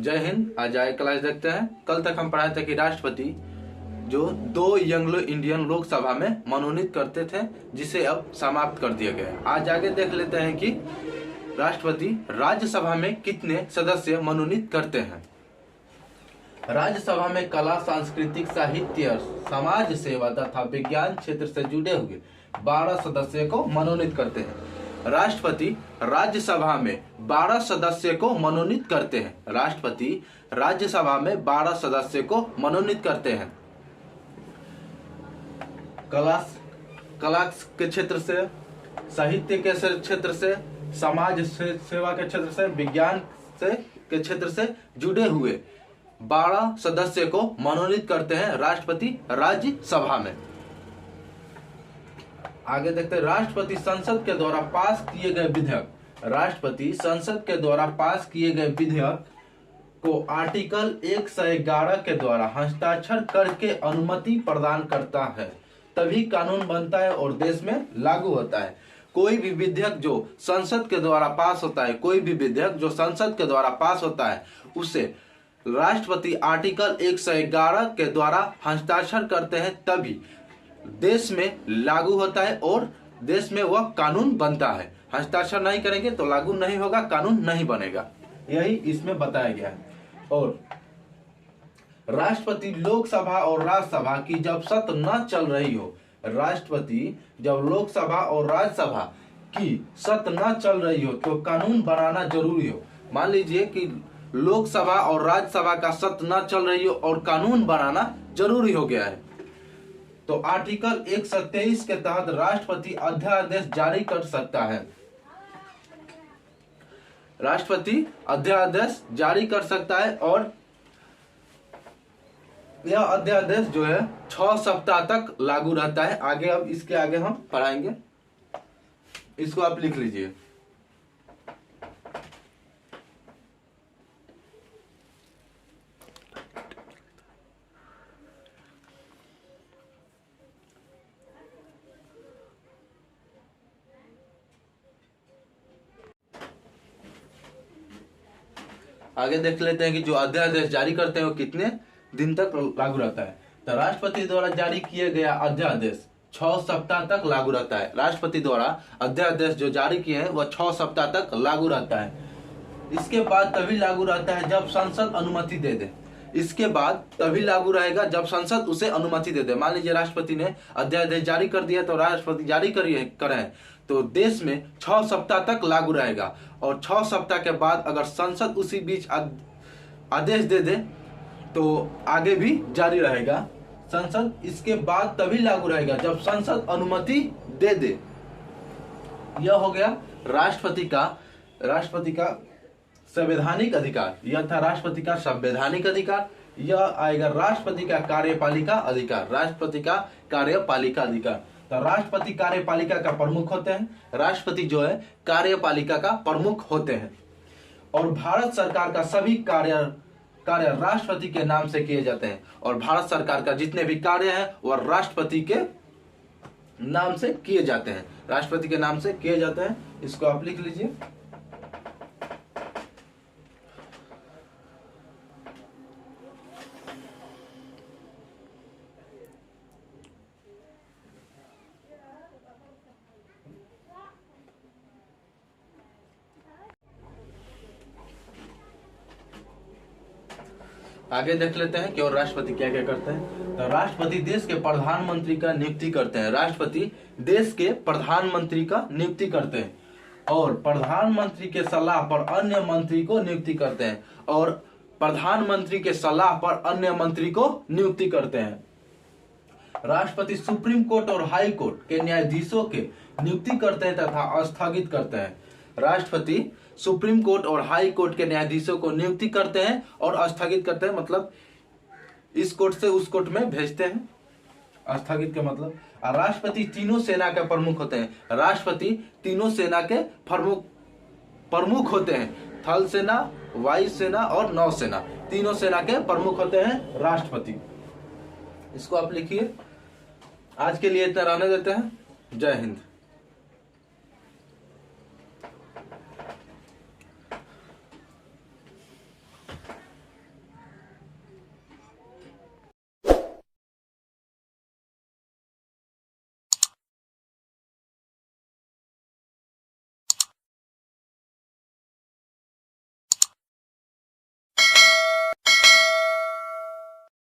जय हिंद। आज आए क्लास देखते हैं। कल तक हम पढ़ाए थे कि राष्ट्रपति जो 2 एंग्लो इंडियन लोकसभा में मनोनीत करते थे, जिसे अब समाप्त कर दिया गया। आज आगे देख लेते हैं कि राष्ट्रपति राज्यसभा में कितने सदस्य मनोनीत करते हैं। राज्यसभा में कला, सांस्कृतिक, साहित्य, समाज सेवा तथा विज्ञान क्षेत्र से जुड़े हुए 12 सदस्य को मनोनीत करते हैं। राष्ट्रपति राज्यसभा में 12 सदस्य को मनोनीत करते हैं। राष्ट्रपति राज्यसभा में 12 सदस्य को मनोनीत करते हैं। कला के क्षेत्र से, साहित्य के क्षेत्र से, समाज सेवा के क्षेत्र से, विज्ञान के क्षेत्र से जुड़े हुए 12 सदस्य को मनोनीत करते हैं राष्ट्रपति राज्यसभा में। आगे देखते हैं, राष्ट्रपति संसद के द्वारा पास किए गए विधेयक। राष्ट्रपति संसद के द्वारा पास किए गए विधेयक को आर्टिकल 111 के द्वारा हस्ताक्षर करके अनुमति प्रदान करता है, तभी कानून बनता है और देश में लागू होता है। कोई भी विधेयक जो संसद के द्वारा पास होता है, कोई भी विधेयक जो संसद के द्वारा पास होता है, उसे राष्ट्रपति आर्टिकल 111 के द्वारा हस्ताक्षर करते हैं, तभी देश में लागू होता है और देश में वह कानून बनता है। हस्ताक्षर नहीं करेंगे तो लागू नहीं होगा, कानून नहीं बनेगा। यही इसमें बताया गया है। और राष्ट्रपति लोकसभा और राज्यसभा की जब सत्र न चल रही हो, राष्ट्रपति जब लोकसभा और राज्यसभा की सत्र न चल रही हो तो कानून बनाना जरूरी हो। मान लीजिए कि लोकसभा और राज्यसभा का सत्र न चल रही हो और कानून बनाना जरूरी हो गया है, तो आर्टिकल 123 के तहत राष्ट्रपति अध्यादेश जारी कर सकता है। राष्ट्रपति अध्यादेश जारी कर सकता है और यह अध्यादेश जो है 6 सप्ताह तक लागू रहता है। आगे अब इसके आगे हम पढ़ाएंगे, इसको आप लिख लीजिए। आगे देख लेते हैं कि जो अध्यादेश जारी करते हैं वो कितने दिन तक लागू रहता है। तो राष्ट्रपति द्वारा जारी किया गया अध्यादेश 6 सप्ताह तक लागू रहता है। राष्ट्रपति द्वारा अध्यादेश जो जारी किए हैं वह 6 सप्ताह तक लागू रहता है। इसके बाद तभी लागू रहता है जब संसद अनुमति दे दे। इसके बाद तभी लागू रहेगा जब संसद उसे अनुमति दे दे। मान लीजिए राष्ट्रपति ने अध्यादेश जारी कर दिया, तो राष्ट्रपति जारी करें तो देश में 6 सप्ताह तक लागू रहेगा। और 6 सप्ताह के बाद अगर संसद उसी बीच आदेश दे दे तो आगे भी जारी रहेगा। संसद इसके बाद तभी लागू रहेगा जब संसद अनुमति दे दे। यह हो गया राष्ट्रपति का संवैधानिक अधिकार। यह था राष्ट्रपति का संवैधानिक अधिकार। यह आएगा राष्ट्रपति का कार्यपालिका अधिकार। राष्ट्रपति का कार्यपालिका अधिकार। तो राष्ट्रपति कार्यपालिका का प्रमुख होते हैं। राष्ट्रपति जो है कार्यपालिका का प्रमुख होते हैं। और भारत सरकार का सभी कार्य राष्ट्रपति के नाम से किए जाते हैं। और भारत सरकार का जितने भी कार्य हैं वह राष्ट्रपति के नाम से किए जाते हैं। राष्ट्रपति के नाम से किए जाते हैं। इसको आप लिख लीजिए। आगे देख लेते हैं कि और राष्ट्रपति क्या क्या करते हैं। तो राष्ट्रपति देश के प्रधानमंत्री का नियुक्ति करते हैं। राष्ट्रपति देश के प्रधानमंत्री का नियुक्ति करते हैं और प्रधानमंत्री के सलाह पर अन्य मंत्री को नियुक्ति करते हैं और प्रधानमंत्री के सलाह पर अन्य मंत्री को नियुक्ति करते हैं। राष्ट्रपति सुप्रीम कोर्ट और हाई कोर्ट के न्यायाधीशों के नियुक्ति करते हैं तथा स्थगित करते हैं। राष्ट्रपति सुप्रीम कोर्ट और हाई कोर्ट के न्यायाधीशों को नियुक्ति करते हैं और स्थगित करते हैं, मतलब इस कोर्ट से उस कोर्ट में भेजते हैं। स्थगित का मतलब राष्ट्रपति तीनों सेना के प्रमुख होते हैं। राष्ट्रपति तीनों सेना के प्रमुख होते हैं। थल सेना, वायु सेना और नौसेना, तीनों सेना के प्रमुख होते हैं राष्ट्रपति। इसको आप लिखिए। आज के लिए इतना रहने देते हैं। जय हिंद।